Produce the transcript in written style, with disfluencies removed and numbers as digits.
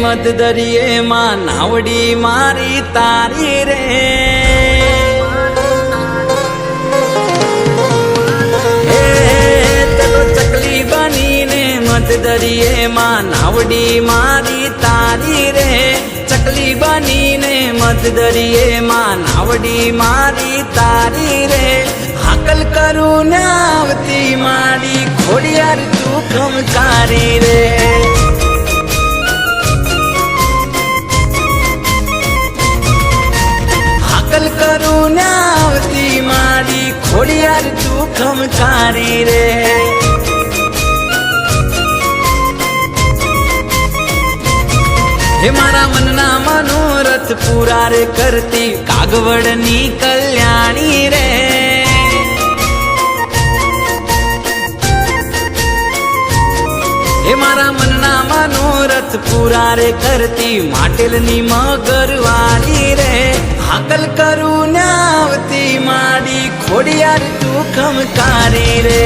મધ દરિયે માં નાવડી મારી તારી રે ચકલી બનીને મધ દરિયે માં નાવડી મારી તારી રે ચકલી બનીને મધ દરિયે માં નાવડી મારી તારી રે હાકલ કરું ને આવતી મારી ખોડિયાર તું ખમકારી રે હાકલ કરું ને આવતી મારી ખોડિયાર તું ખમકારી રે હે મારા મનના મનોરથ પૂરા રે કરતી કાગવડની કલ્યાણી રે હે મારા મનના મનોરથ પૂરા રે કરતી માટેલની મગરવાળી રે હાકલ કરું ને આવતી માડી ખોડિયાર તું ખમકારી રે